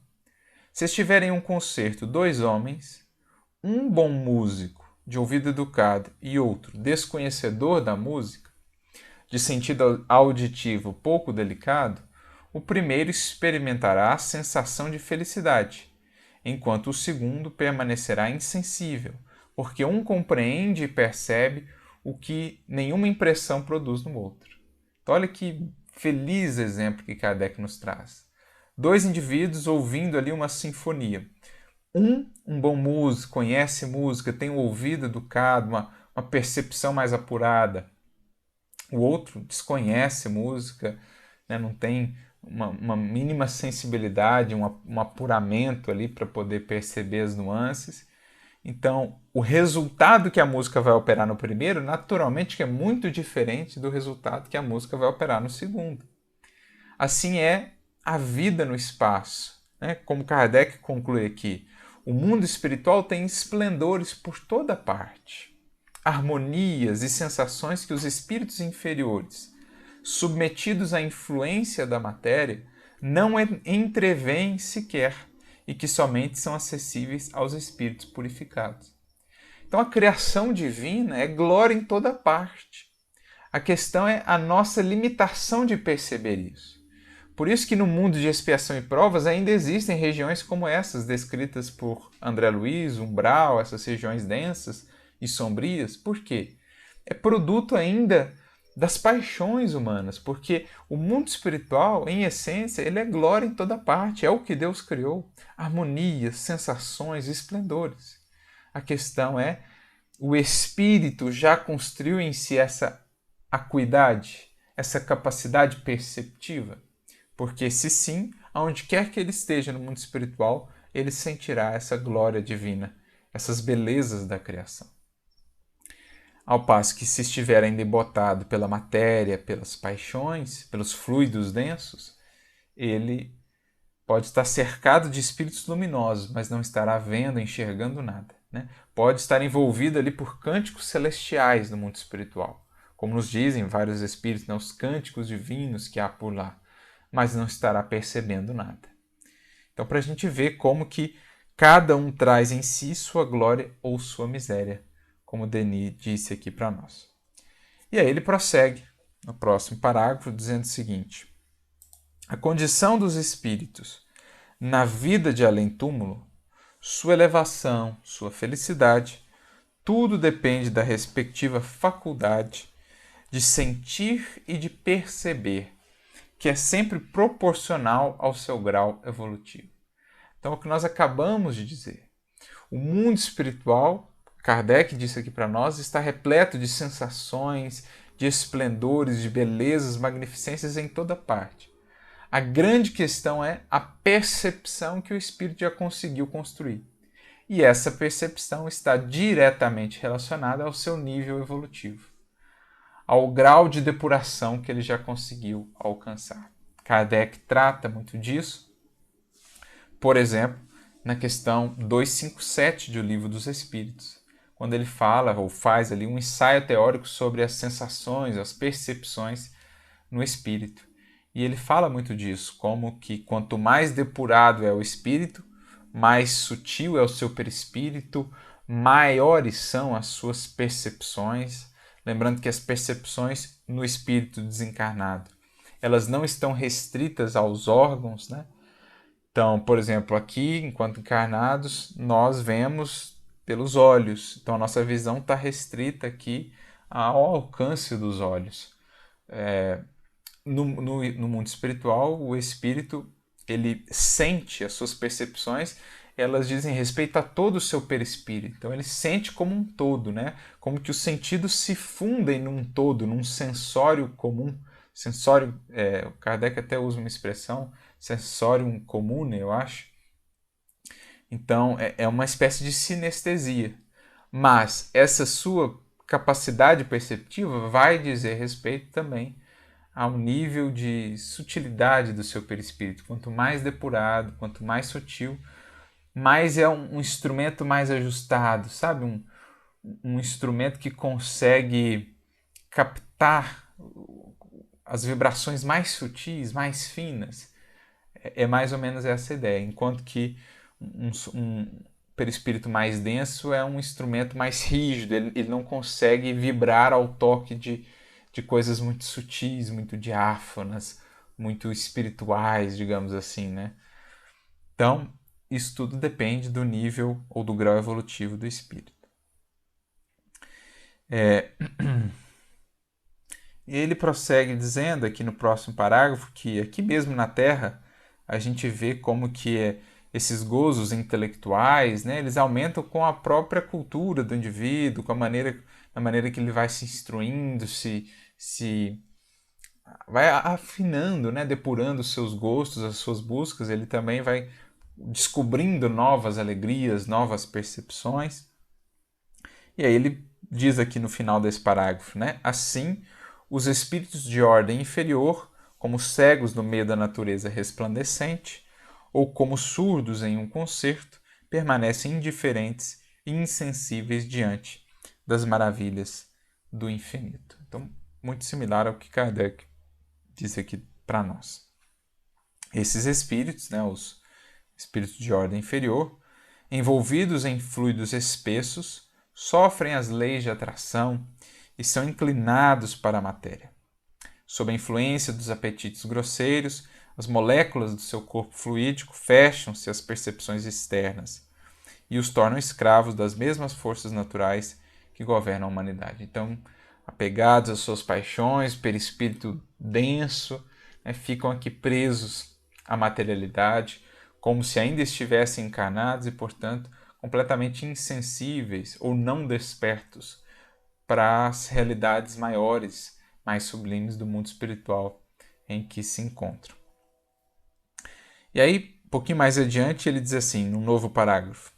Se estiverem em um concerto dois homens, um bom músico, de ouvido educado, e outro desconhecedor da música, de sentido auditivo pouco delicado, o primeiro experimentará a sensação de felicidade, enquanto o segundo permanecerá insensível, porque um compreende e percebe o que nenhuma impressão produz no outro. Então, olha que feliz exemplo que Kardec nos traz. Dois indivíduos ouvindo ali uma sinfonia. Um bom músico, conhece música, tem um ouvido educado, uma percepção mais apurada. O outro desconhece música, né, não tem uma mínima sensibilidade, um apuramento ali para poder perceber as nuances. Então, o resultado que a música vai operar no primeiro, naturalmente, é muito diferente do resultado que a música vai operar no segundo. Assim é a vida no espaço, né? Como Kardec conclui aqui, o mundo espiritual tem esplendores por toda parte, harmonias e sensações que os espíritos inferiores, submetidos à influência da matéria, não entreveem sequer e que somente são acessíveis aos espíritos purificados. Então a criação divina é glória em toda parte. A questão é a nossa limitação de perceber isso. Por isso que no mundo de expiação e provas ainda existem regiões como essas descritas por André Luiz, umbral, essas regiões densas e sombrias. Por quê? É produto ainda das paixões humanas, porque o mundo espiritual, em essência, ele é glória em toda parte, é o que Deus criou, harmonias, sensações, esplendores. A questão é, o espírito já construiu em si essa acuidade, essa capacidade perceptiva? Porque se sim, aonde quer que ele esteja no mundo espiritual, ele sentirá essa glória divina, essas belezas da criação. Ao passo que se estiver ainda embotado pela matéria, pelas paixões, pelos fluidos densos, ele Pode estar cercado de espíritos luminosos, mas não estará vendo, enxergando nada, né? Pode estar envolvido ali por cânticos celestiais no mundo espiritual, como nos dizem vários espíritos, né? Os cânticos divinos que há por lá, mas não estará percebendo nada. Então, para a gente ver como que cada um traz em si sua glória ou sua miséria, como Denis disse aqui para nós. E aí ele prossegue no próximo parágrafo dizendo o seguinte: a condição dos espíritos na vida de além-túmulo, sua elevação, sua felicidade, tudo depende da respectiva faculdade de sentir e de perceber, que é sempre proporcional ao seu grau evolutivo. Então, é o que nós acabamos de dizer. O mundo espiritual, Kardec disse aqui para nós, está repleto de sensações, de esplendores, de belezas, magnificências em toda parte. A grande questão é a percepção que o espírito já conseguiu construir. E essa percepção está diretamente relacionada ao seu nível evolutivo, ao grau de depuração que ele já conseguiu alcançar. Kardec trata muito disso, por exemplo, na questão 257 do Livro dos Espíritos, quando ele fala ou faz ali um ensaio teórico sobre as sensações, as percepções no espírito. E ele fala muito disso, como que quanto mais depurado é o espírito, mais sutil é o seu perispírito, maiores são as suas percepções. Lembrando que as percepções no espírito desencarnado, elas não estão restritas aos órgãos, né? Então, por exemplo, aqui, enquanto encarnados, nós vemos pelos olhos. Então, a nossa visão está restrita aqui ao alcance dos olhos. No mundo espiritual, o espírito ele sente as suas percepções, elas dizem respeito a todo o seu perispírito. Então, ele sente como um todo, né? Como que os sentidos se fundem num todo, num sensório comum. Sensório, o Kardec até usa uma expressão, sensorium comune, eu acho. Então, é uma espécie de sinestesia. Mas essa sua capacidade perceptiva vai dizer respeito também ao nível de sutilidade do seu perispírito. Quanto mais depurado, quanto mais sutil, mais é um instrumento mais ajustado, sabe? Um instrumento que consegue captar as vibrações mais sutis, mais finas. É mais ou menos essa ideia. Enquanto que um perispírito mais denso é um instrumento mais rígido, ele não consegue vibrar ao toque de coisas muito sutis, muito diáfanas, muito espirituais, digamos assim, né? Então, isso tudo depende do nível ou do grau evolutivo do espírito. E ele prossegue dizendo aqui no próximo parágrafo que aqui mesmo na Terra a gente vê como que esses gozos intelectuais, né, eles aumentam com a própria cultura do indivíduo, com a maneira que ele vai se instruindo, se vai afinando, né, depurando os seus gostos, as suas buscas, ele também vai descobrindo novas alegrias, novas percepções. E aí ele diz aqui no final desse parágrafo, né, assim, os espíritos de ordem inferior, como cegos no meio da natureza resplandecente, ou como surdos em um concerto, permanecem indiferentes e insensíveis diante das maravilhas do infinito. Então, muito similar ao que Kardec diz aqui para nós. Esses espíritos, né, os espíritos de ordem inferior, envolvidos em fluidos espessos, sofrem as leis de atração e são inclinados para a matéria. Sob a influência dos apetites grosseiros, as moléculas do seu corpo fluídico fecham-se às percepções externas e os tornam escravos das mesmas forças naturais que governam a humanidade. Então, apegados às suas paixões, perispírito denso, né, ficam aqui presos à materialidade, como se ainda estivessem encarnados e, portanto, completamente insensíveis ou não despertos para as realidades maiores, mais sublimes do mundo espiritual em que se encontram. E aí, um pouquinho mais adiante, ele diz assim, num novo parágrafo: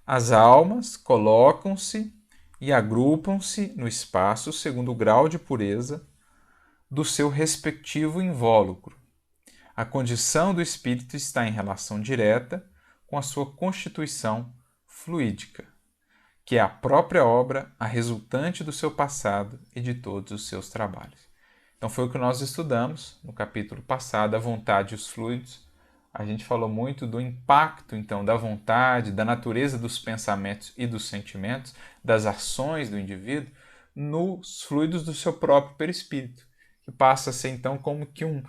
as almas colocam-se e agrupam-se no espaço segundo o grau de pureza do seu respectivo invólucro, A condição do espírito está em relação direta com a sua constituição fluídica, que é a própria obra, a resultante do seu passado e de todos os seus trabalhos. Então foi o que nós estudamos no capítulo passado, a vontade e os fluidos. A gente falou muito do impacto, então, da vontade, da natureza dos pensamentos e dos sentimentos, das ações do indivíduo, nos fluidos do seu próprio perispírito, que passa a ser, então, como que um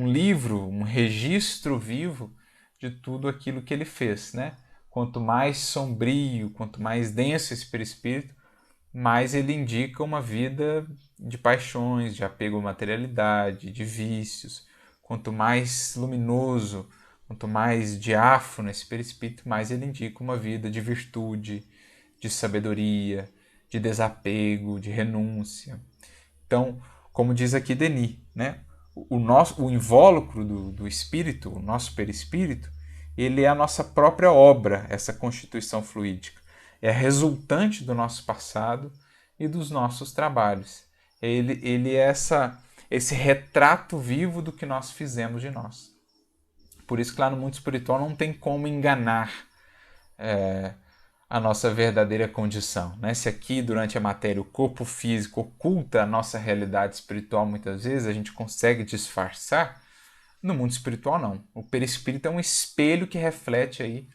livro, um registro vivo de tudo aquilo que ele fez, né? Quanto mais sombrio, quanto mais denso esse perispírito, mais ele indica uma vida de paixões, de apego à materialidade, de vícios. Quanto mais luminoso, quanto mais diáfano esse perispírito, mais ele indica uma vida de virtude, de sabedoria, de desapego, de renúncia. Então, como diz aqui Denis, né? O invólucro do espírito, o nosso perispírito, ele é a nossa própria obra, essa constituição fluídica. É resultante do nosso passado e dos nossos trabalhos. Ele é esse retrato vivo do que nós fizemos de nós. Por isso que lá no mundo espiritual não tem como enganar a nossa verdadeira condição. Né? Se aqui, durante a matéria, o corpo físico oculta a nossa realidade espiritual, muitas vezes a gente consegue disfarçar, no mundo espiritual não. O perispírito é um espelho que reflete aí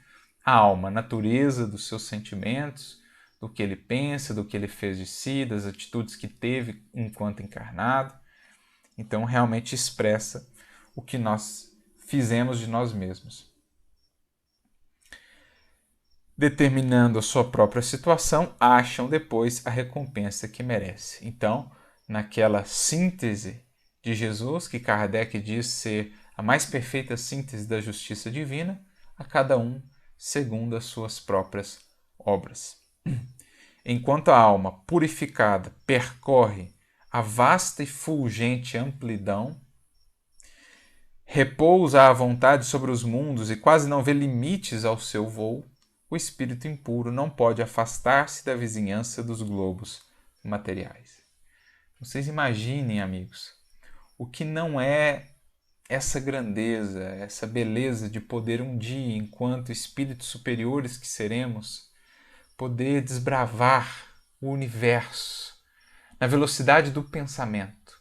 a alma, a natureza dos seus sentimentos, do que ele pensa, do que ele fez de si, das atitudes que teve enquanto encarnado. Então, realmente expressa o que nós fizemos de nós mesmos. Determinando a sua própria situação, acham depois a recompensa que merece. Então, naquela síntese de Jesus, que Kardec diz ser a mais perfeita síntese da justiça divina, a cada um segundo as suas próprias obras. Enquanto a alma purificada percorre a vasta e fulgente amplidão, repousa à vontade sobre os mundos e quase não vê limites ao seu voo, o espírito impuro não pode afastar-se da vizinhança dos globos materiais. Vocês imaginem, amigos, o que não é essa grandeza, essa beleza de poder um dia, enquanto espíritos superiores que seremos, poder desbravar o universo na velocidade do pensamento,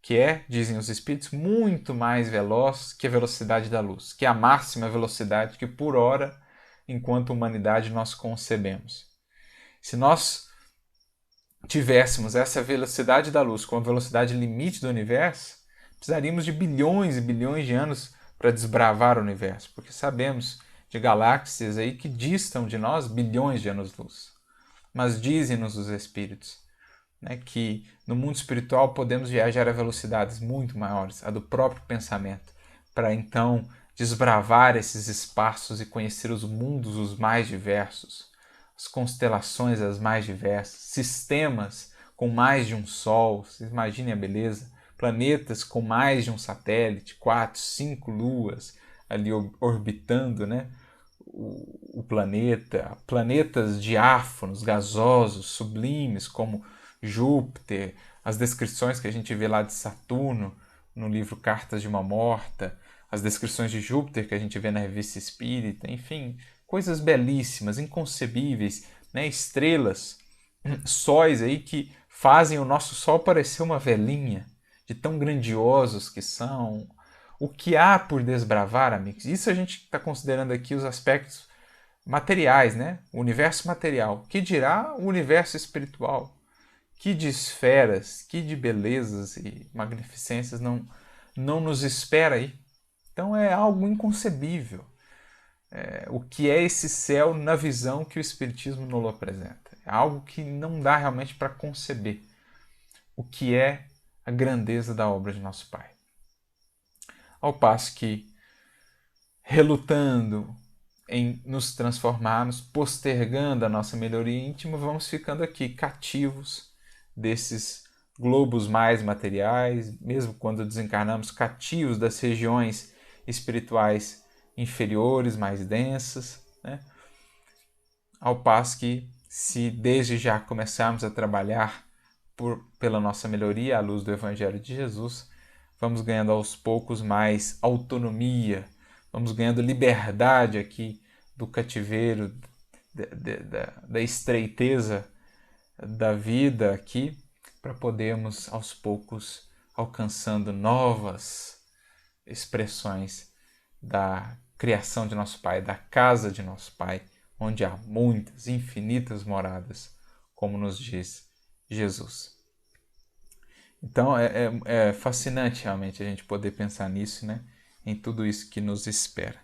que é, dizem os espíritos, muito mais veloz que a velocidade da luz, que é a máxima velocidade que por hora, enquanto humanidade, nós concebemos. Se nós tivéssemos essa velocidade da luz como a velocidade limite do universo, precisaríamos de bilhões e bilhões de anos para desbravar o universo, porque sabemos de galáxias aí que distam de nós bilhões de anos-luz. Mas dizem-nos os espíritos, né, que no mundo espiritual podemos viajar a velocidades muito maiores, a do próprio pensamento, para então desbravar esses espaços e conhecer os mundos os mais diversos, as constelações as mais diversas, sistemas com mais de um sol, vocês imaginem a beleza, planetas com mais de um satélite, 4, 5 luas ali orbitando, né, o planeta, planetas diáfanos, gasosos, sublimes, como Júpiter, as descrições que a gente vê lá de Saturno no livro Cartas de uma Morta, as descrições de Júpiter que a gente vê na Revista Espírita, enfim, coisas belíssimas, inconcebíveis, né? Estrelas, sóis aí que fazem o nosso Sol parecer uma velhinha, de tão grandiosos que são. O que há por desbravar, amigos? Isso a gente está considerando aqui os aspectos materiais, né? O universo material. Que dirá o universo espiritual? Que de esferas, que de belezas e magnificências não nos espera aí? Então é algo inconcebível. O que é esse céu na visão que o Espiritismo nos apresenta? É algo que não dá realmente para conceber o que é a grandeza da obra de nosso Pai. Ao passo que, relutando em nos transformarmos, postergando a nossa melhoria íntima, vamos ficando aqui cativos desses globos mais materiais, mesmo quando desencarnamos, cativos das regiões espirituais inferiores, mais densas, né? Ao passo que, se desde já começarmos a trabalhar pela nossa melhoria à luz do Evangelho de Jesus, vamos ganhando aos poucos mais autonomia, vamos ganhando liberdade aqui do cativeiro, da estreiteza da vida aqui, para podermos aos poucos alcançando novas expressões da criação de nosso Pai, da casa de nosso Pai, onde há muitas, infinitas moradas, como nos diz Jesus. Então é fascinante realmente a gente poder pensar nisso, né? Em tudo isso que nos espera.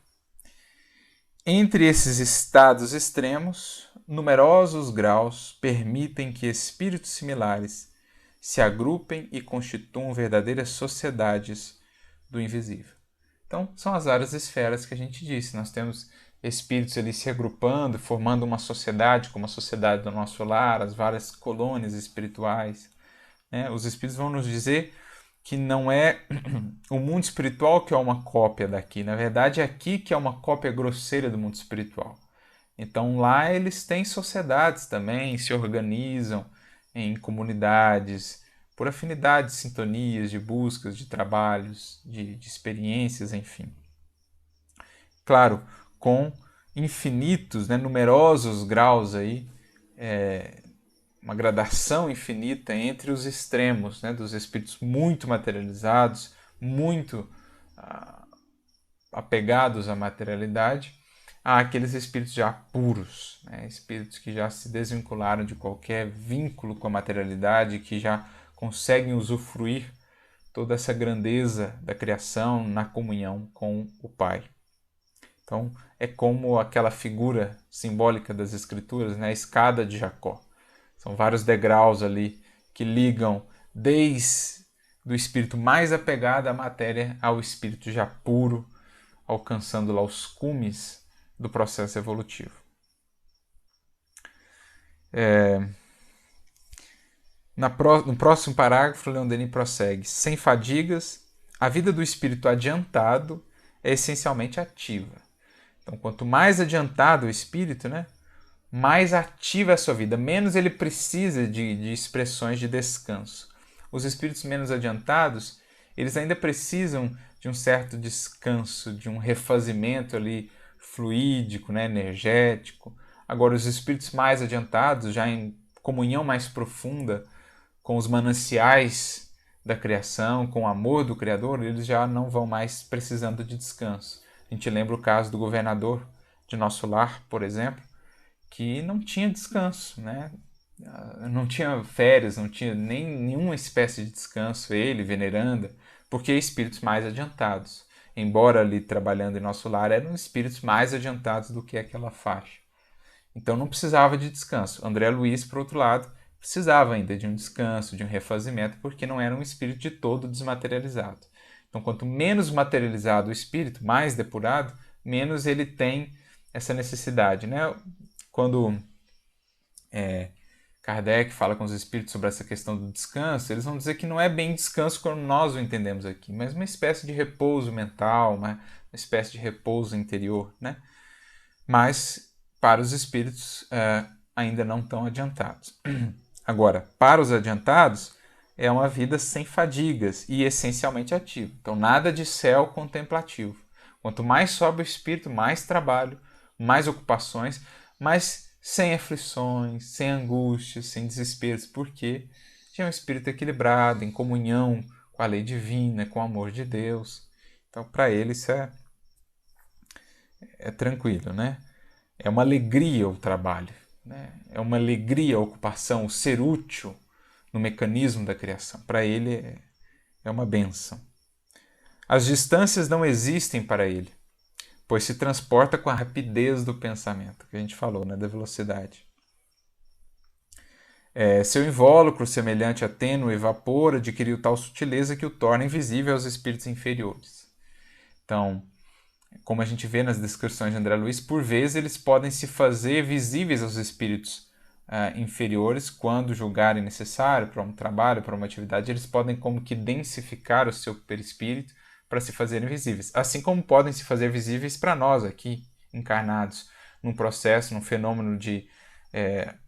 Entre esses estados extremos, numerosos graus permitem que espíritos similares se agrupem e constituam verdadeiras sociedades do invisível. Então, são as várias esferas que a gente disse. Nós temos espíritos ali se agrupando, formando uma sociedade, como a sociedade do nosso lar, as várias colônias espirituais. Os espíritos vão nos dizer que não é o mundo espiritual que é uma cópia daqui. Na verdade, é aqui que é uma cópia grosseira do mundo espiritual. Então, lá eles têm sociedades também, se organizam em comunidades, por afinidades, sintonias, de buscas, de trabalhos, de experiências, enfim. Claro, com infinitos, numerosos graus aí, uma gradação infinita entre os extremos, dos espíritos muito materializados, muito apegados à materialidade, a aqueles espíritos já puros, espíritos que já se desvincularam de qualquer vínculo com a materialidade, que já conseguem usufruir toda essa grandeza da criação na comunhão com o Pai. Então, é como aquela figura simbólica das Escrituras, a escada de Jacó. São vários degraus ali que ligam desde o espírito mais apegado à matéria ao espírito já puro, alcançando lá os cumes do processo evolutivo. No próximo parágrafo, Leon Denis prossegue. Sem fadigas, a vida do espírito adiantado é essencialmente ativa. Então, quanto mais adiantado o espírito, mais ativa é a sua vida, menos ele precisa de expressões de descanso. Os espíritos menos adiantados, eles ainda precisam de um certo descanso, de um refazimento ali fluídico, energético. Agora, os espíritos mais adiantados, já em comunhão mais profunda com os mananciais da criação, com o amor do Criador, eles já não vão mais precisando de descanso. A gente lembra o caso do governador de nosso lar, por exemplo, que não tinha descanso, não tinha férias, não tinha nenhuma espécie de descanso, ele, veneranda, porque espíritos mais adiantados. Embora ali trabalhando em nosso lar, eram espíritos mais adiantados do que aquela faixa. Então não precisava de descanso. André Luiz, por outro lado, precisava ainda de um descanso, de um refazimento, porque não era um espírito de todo desmaterializado. Então, quanto menos materializado o espírito, mais depurado, menos ele tem essa necessidade. Quando Kardec fala com os espíritos sobre essa questão do descanso, eles vão dizer que não é bem descanso como nós o entendemos aqui, mas uma espécie de repouso mental, uma espécie de repouso interior. Mas para os espíritos ainda não tão adiantados. Agora, para os adiantados, é uma vida sem fadigas e essencialmente ativa. Então, nada de céu contemplativo. Quanto mais sobe o espírito, mais trabalho, mais ocupações, mas sem aflições, sem angústias, sem desesperos, porque já é um espírito equilibrado, em comunhão com a lei divina, com o amor de Deus. Então, para ele, isso é tranquilo, É uma alegria o trabalho, É uma alegria a ocupação, o ser útil no mecanismo da criação. Para ele é uma bênção. As distâncias não existem para ele, pois se transporta com a rapidez do pensamento, que a gente falou, da velocidade. Seu invólucro, semelhante a tênue vapor, adquiriu tal sutileza que o torna invisível aos espíritos inferiores. Então, como a gente vê nas descrições de André Luiz, por vezes eles podem se fazer visíveis aos espíritos inferiores quando julgarem necessário para um trabalho, para uma atividade. Eles podem como que densificar o seu perispírito para se fazerem visíveis. Assim como podem se fazer visíveis para nós aqui, encarnados, num processo, num fenômeno de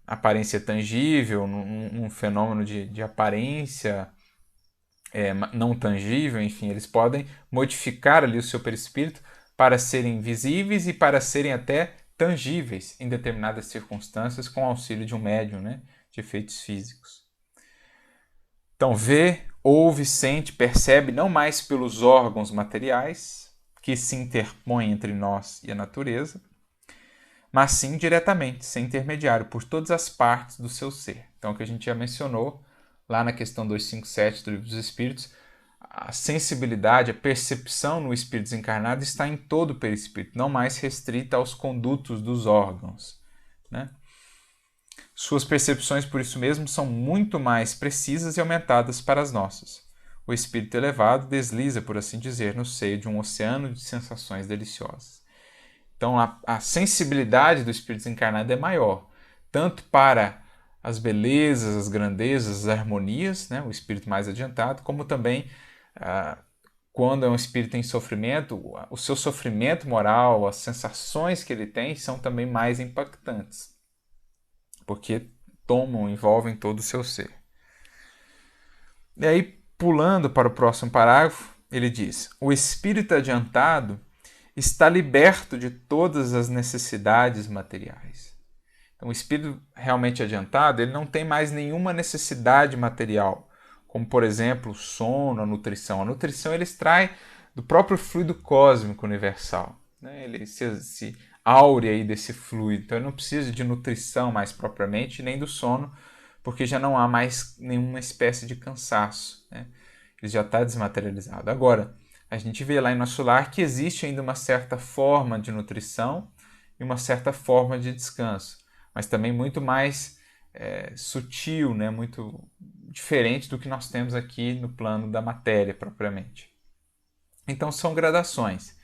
aparência tangível, num fenômeno de aparência não tangível, enfim, eles podem modificar ali o seu perispírito para serem visíveis e para serem até tangíveis em determinadas circunstâncias com auxílio de um médium, né, de efeitos físicos. Então, vê, ouve, sente, percebe não mais pelos órgãos materiais que se interpõem entre nós e a natureza, mas sim diretamente, sem intermediário, por todas as partes do seu ser. Então, o que a gente já mencionou lá na questão 257 do Livro dos Espíritos, a sensibilidade, a percepção no espírito desencarnado está em todo o perispírito, não mais restrita aos condutos dos órgãos, né? Suas percepções, por isso mesmo, são muito mais precisas e aumentadas para as nossas. O espírito elevado desliza, por assim dizer, no seio de um oceano de sensações deliciosas. Então, a sensibilidade do espírito desencarnado é maior, tanto para as belezas, as grandezas, as harmonias, né, o espírito mais adiantado, como também quando é um espírito em sofrimento, o seu sofrimento moral, as sensações que ele tem são também mais impactantes, porque envolvem todo o seu ser. E aí, pulando para o próximo parágrafo, ele diz: o espírito adiantado está liberto de todas as necessidades materiais. Então, o espírito realmente adiantado, ele não tem mais nenhuma necessidade material, como, por exemplo, o sono, a nutrição. A nutrição ele extrai do próprio fluido cósmico universal, né? Ele se aure aí desse fluido. Então, ele não precisa de nutrição mais propriamente, nem do sono, porque já não há mais nenhuma espécie de cansaço, né? Ele já está desmaterializado. Agora, a gente vê lá em nosso lar que existe ainda uma certa forma de nutrição e uma certa forma de descanso, mas também muito mais sutil, né? Muito diferente do que nós temos aqui no plano da matéria propriamente. Então são gradações.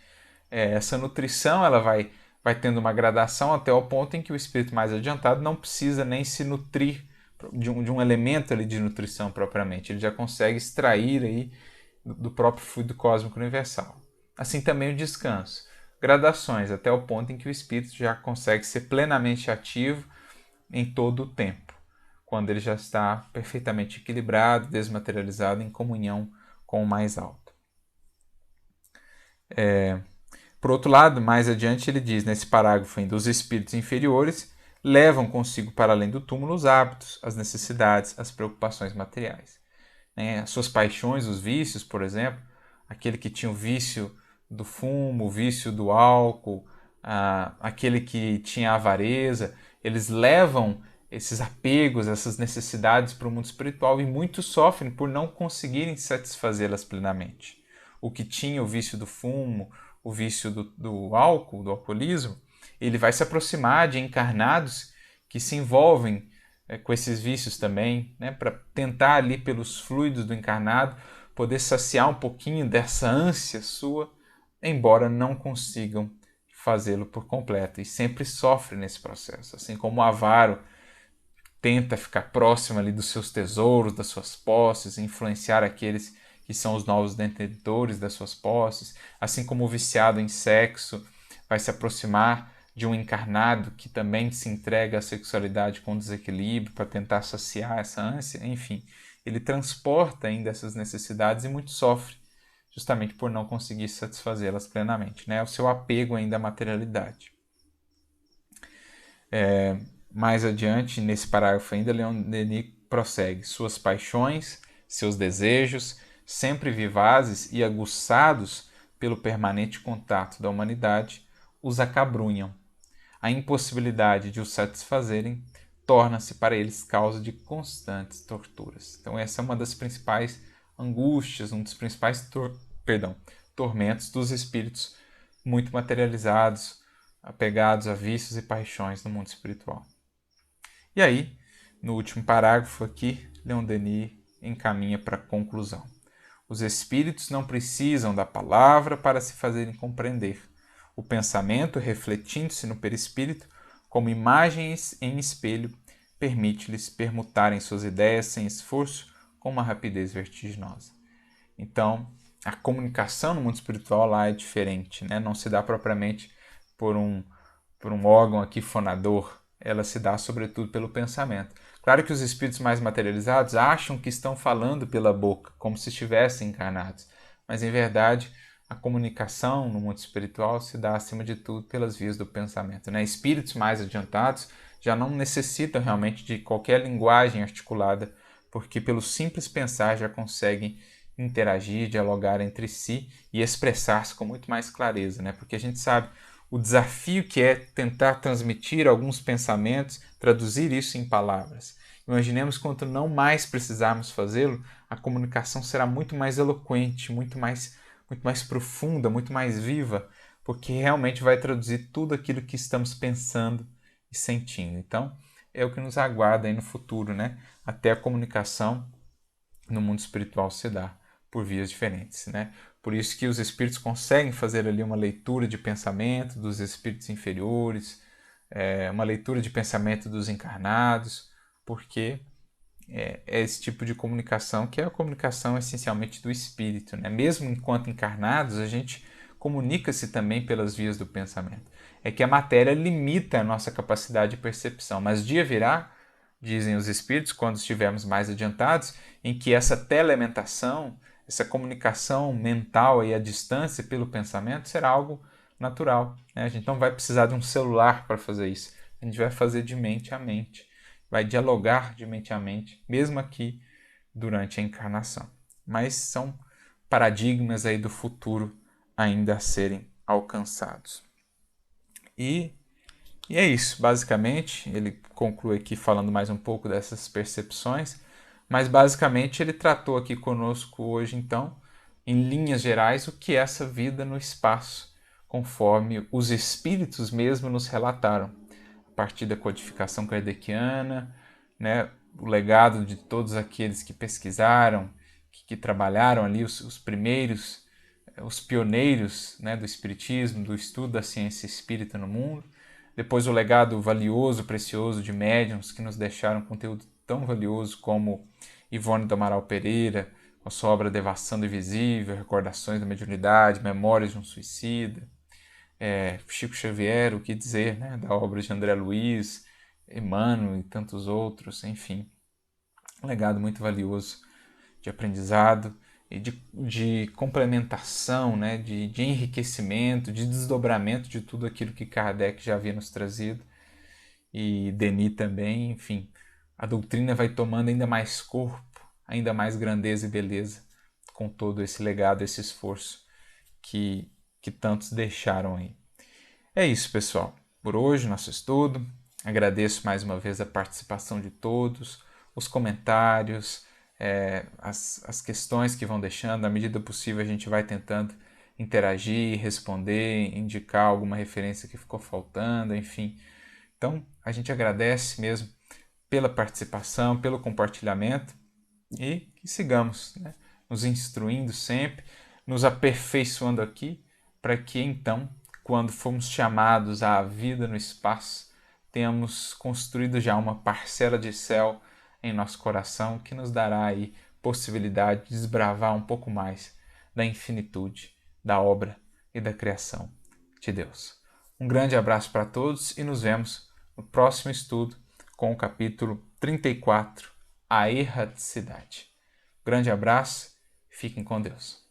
Essa nutrição ela vai tendo uma gradação até o ponto em que o espírito mais adiantado não precisa nem se nutrir de um elemento ali de nutrição propriamente. Ele já consegue extrair aí do próprio fluido cósmico universal. Assim também o descanso. Gradações até o ponto em que o espírito já consegue ser plenamente ativo em todo o tempo, quando ele já está perfeitamente equilibrado, desmaterializado, em comunhão com o mais alto. Por outro lado, mais adiante ele diz nesse parágrafo ainda, os espíritos inferiores levam consigo para além do túmulo os hábitos, as necessidades, as preocupações materiais. As suas paixões, os vícios, por exemplo, aquele que tinha o vício do fumo, o vício do álcool, aquele que tinha a avareza, eles levam esses apegos, essas necessidades para o mundo espiritual e muitos sofrem por não conseguirem satisfazê-las plenamente. O que tinha o vício do fumo, o vício do álcool, do alcoolismo, ele vai se aproximar de encarnados que se envolvem com esses vícios também, né, para tentar ali pelos fluidos do encarnado poder saciar um pouquinho dessa ânsia sua, embora não consigam fazê-lo por completo e sempre sofre nesse processo, assim como o avaro tenta ficar próximo ali dos seus tesouros, das suas posses, influenciar aqueles que são os novos detentores das suas posses, assim como o viciado em sexo vai se aproximar de um encarnado que também se entrega à sexualidade com desequilíbrio para tentar saciar essa ânsia, enfim, ele transporta ainda essas necessidades e muito sofre, justamente por não conseguir satisfazê-las plenamente, né? O seu apego ainda à materialidade. Mais adiante, nesse parágrafo ainda, Leon Denis prossegue: suas paixões, seus desejos, sempre vivazes e aguçados pelo permanente contato da humanidade, os acabrunham. A impossibilidade de os satisfazerem torna-se para eles causa de constantes torturas. Então essa é uma das principais angústias, um dos principais tormentos dos espíritos muito materializados, apegados a vícios e paixões no mundo espiritual. E aí, no último parágrafo aqui, Leon Denis encaminha para a conclusão. Os espíritos não precisam da palavra para se fazerem compreender. O pensamento, refletindo-se no perispírito, como imagens em espelho, permite-lhes permutarem suas ideias sem esforço, com uma rapidez vertiginosa. Então, a comunicação no mundo espiritual lá é diferente, né? Não se dá propriamente por um órgão aqui fonador, ela se dá sobretudo pelo pensamento. Claro que os espíritos mais materializados acham que estão falando pela boca, como se estivessem encarnados, mas em verdade a comunicação no mundo espiritual se dá acima de tudo pelas vias do pensamento, né? Espíritos mais adiantados já não necessitam realmente de qualquer linguagem articulada, porque pelo simples pensar já conseguem interagir, dialogar entre si e expressar-se com muito mais clareza, né? Porque a gente sabe o desafio que é tentar transmitir alguns pensamentos, traduzir isso em palavras. Imaginemos quanto não mais precisarmos fazê-lo, a comunicação será muito mais eloquente, muito mais profunda, muito mais viva, porque realmente vai traduzir tudo aquilo que estamos pensando e sentindo. Então, é o que nos aguarda aí no futuro, né? Até a comunicação no mundo espiritual se dá por vias diferentes, né? Por isso que os espíritos conseguem fazer ali uma leitura de pensamento dos espíritos inferiores, uma leitura de pensamento dos encarnados, porque é esse tipo de comunicação que é a comunicação essencialmente do espírito, né? Mesmo enquanto encarnados, a gente comunica-se também pelas vias do pensamento. É que a matéria limita a nossa capacidade de percepção, mas dia virá, dizem os espíritos, quando estivermos mais adiantados, em que essa telementação, essa comunicação mental aí à distância pelo pensamento será algo natural, né? A gente não vai precisar de um celular para fazer isso. A gente vai fazer de mente a mente, vai dialogar de mente a mente, mesmo aqui durante a encarnação. Mas são paradigmas aí do futuro ainda a serem alcançados. E é isso, basicamente. Ele conclui aqui falando mais um pouco dessas percepções, mas basicamente ele tratou aqui conosco hoje, então, em linhas gerais, o que é essa vida no espaço, conforme os espíritos mesmo nos relataram, a partir da codificação kardeciana, né, o legado de todos aqueles que pesquisaram, que trabalharam ali, os primeiros, os pioneiros, né, do espiritismo, do estudo da ciência espírita no mundo. Depois o legado valioso, precioso de médiuns que nos deixaram conteúdo tão valioso como Ivone do Amaral Pereira, com a sua obra Devassando Invisível, Recordações da Mediunidade, Memórias de um Suicida, Chico Xavier, o que dizer, né, da obra de André Luiz, Emmanuel e tantos outros, enfim. Um legado muito valioso de aprendizado e de complementação, né, de enriquecimento, de desdobramento de tudo aquilo que Kardec já havia nos trazido e Denis também, enfim. A doutrina vai tomando ainda mais corpo, ainda mais grandeza e beleza com todo esse legado, esse esforço que tantos deixaram aí. É isso, pessoal. Por hoje, nosso estudo. Agradeço mais uma vez a participação de todos, os comentários, as questões que vão deixando. À medida possível, a gente vai tentando interagir, responder, indicar alguma referência que ficou faltando, enfim. Então, a gente agradece mesmo pela participação, pelo compartilhamento e que sigamos, né, nos instruindo sempre, nos aperfeiçoando aqui, para que então, quando formos chamados à vida no espaço, tenhamos construído já uma parcela de céu em nosso coração que nos dará aí possibilidade de desbravar um pouco mais da infinitude, da obra e da criação de Deus. Um grande abraço para todos e nos vemos no próximo estudo com o capítulo 34, A Erraticidade. Grande abraço, fiquem com Deus.